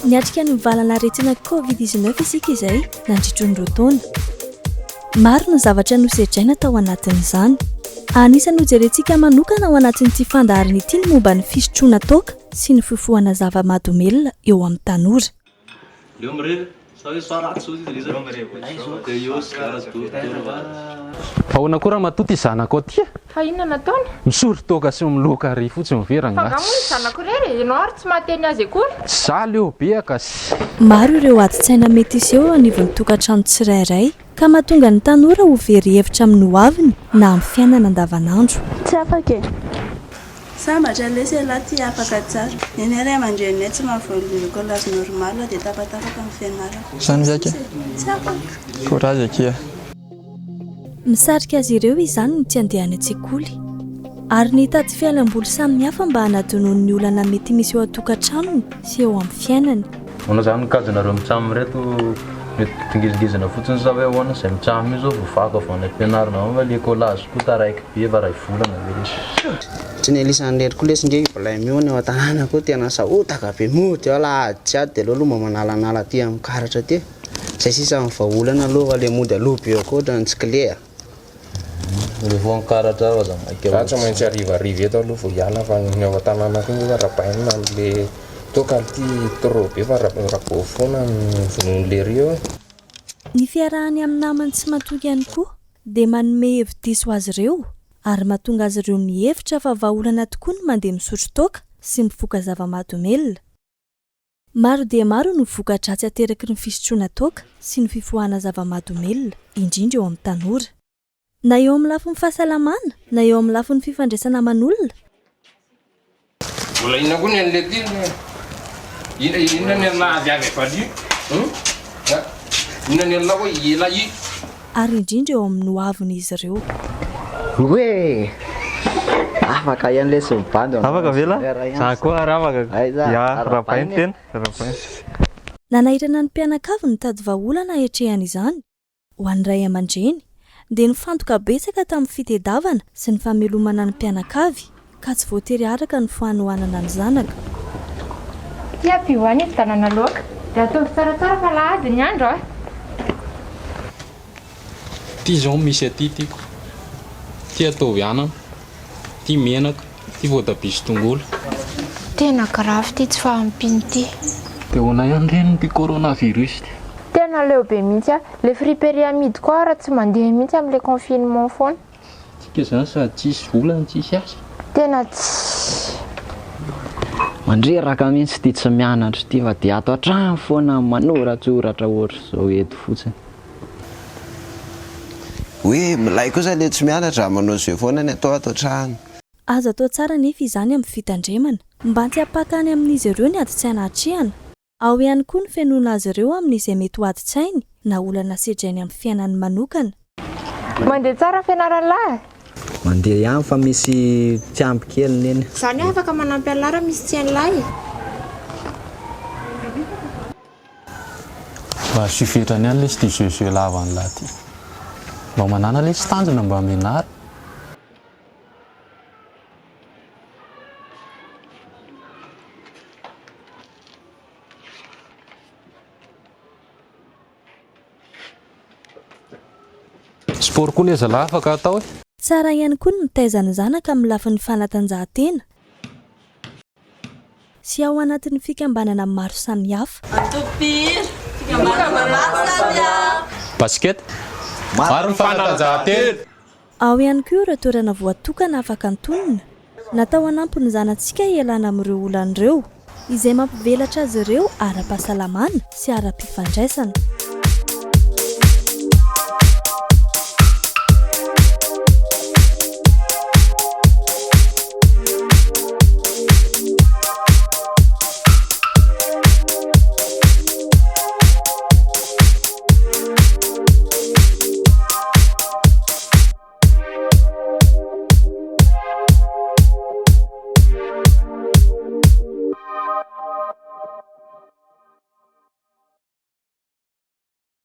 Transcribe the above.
Niatrika ny mivalana-aretina Covid-19 isika izay nandritro ny roa taona. Maro ny zavatra nosedraina tao anatin'izany. Anisany hojerentsika manokana ao anatin'ity fandaharana ity ny momba ny fisotroana toaka sy ny fifohana zava-mahadomelona eo amin'ny tanora. Ahoana koa raha matoto izanako aty? Fa inona nataony? Misory toaka sy miloka ary fotsiny miverana. Fa gamony zanako irery, ianao ary tsy mahateny azy akory? Za leo be akasy. Maro ireo adi-tsaina mety iseho anivon'ny tokantrano tsirairay ka mahatonga ny tanora ho very hevitra amin'ny hoaviny na amin'ny fiainana andavanandro. Tsy afaka e. Sambatra lesy laty afaka tsara. Eny ray aman-drenay tsy mahavoaly kolazy normal dia tapatapaka amin'ny fianarana. Sany zaka. Tsy afaka. Courage akia. Misarika azy ireo izany ny tsy andehany an-tsekoly ary ny hitady fialamboly samihafa mba hanatonoany ny olana mety misy eo an-tokantranony sy eo amin'ny fiainany. Ona zany mikajinareo mitsamo reto mety tingizingizina fotsiny sa hoe ahoana izay mitsamo io zao vovako avy any am-pianarana ao le kolazy koa taraiky be va ray volana be. Tsy ny elisan'ny rery koa lesy ndre bolay miona eo an-tanàna koa tena sahotaka be mody ao lahady ady dia aloha mba manalanala aty amin'ny karatra aty. Izay sisa amin'ny vahaolana aloha le mody aloha be ao koa ohatrany tsy clé. Rehefa karatra ao aza maika. Za tsy maintsy arivariva eto aloha vao hiala fa ny ao an-tanàna koa ny rabaina amin'le toka ty trop be fa rabao foana ny vonon'le rio. Ny fiarahany amin'ny namany tsy matoky ihany koa dia manome hevi-diso azy ireo ary mahatonga azy ireo mihevitra fa vahaolana tokoa ny mandeha misotro toaka sy mifoka zava-mahadomelona. Maro dia maro no voka-dratsy ateraky ny fisotroana toaka sy ny fifohana zava-mahadomelona indrindra eo amin'ny tanora. Na eo amin'ny lafin'ny fahasalamana na eo amin'ny lafin'ny fifandraisana aman'olona. Mbola inona koa ny an'le ty inona ny an'la avy avy efa io? Inona ny an'la hoe ela io? Ary indrindra eo amin'ny hoavin'izy ireo. Hoe afaka ihany lesy mibandy. Afaka vela? Za koa ary afaka. Ya, rapainy tena. Nanairana ny mpianakavy nitady vahaolana hatrehany izany. Ho an'ny ray aman-dreny dia nifantoka betsaka tamin'ny fitediavana sy ny famelomana ny mpianakavy ka tsy voatery araka ny fanohanana ny zanaka. Tia pioany eto tanana loaka. Dia ataovy tsaratsara fa lahady ny andro a. Ty zao misy aty tiako. Ty ataovy anana, ty menaka, ty voatabia sy tongolo. Tena grave ty tsy fahampiny ty. Dia hoana ihany reny ty coronavirus ty. Tena leo be mihitsy a. Le friperiamidy koa raha tsy mandeha mihitsy amin'le confinement foana. Tsika zany sady tsisy volana tsisy asa. Tena tsy. Mandreraka mihitsy ty tsy mianatra ty fa dia ato hatrany foana manoratsoratra ohatry zao eto fotsiny. Hoe milay kosa le tsy mianatra manao izay foana ny atao ato hatrany. Azo atao tsara nefa izany amin'ny fitandremana mba tsy hampakany amin'izy ireo ny adi-tsaina hatrehana. Ao ihany koa ny fianoana azy ireo amin'izay mety ho adi-tsainy na olana sedrainy amin'ny fiainany manokana. Mandeha tsara fianaralahy? Mandeha ihany fa misy tsy ampy kely neny. Zany hoe afaka manampy alara misy tsy an'lahy. Mba sifetrany ihany lesy ty jeu lava an'lahy ty. Mba manana lesy tanjona mba menary. Sport koa le zalahy afaka atao e. Tsara ihany koa ny mitaizana zanaka amin'ny lafin'ny fanatanjahantena sy ao anatin'ny fikambanana maro samihafa. Basket. Maro ny fanatanjahantena. Ao ihany koa ireo toerana voatokana afaka antonona natao hanampy ny zanantsika hialana amin'ireo olan'ireo izay mampivelatra azy ireo ara-pahasalamana sy ara-pifandraisana.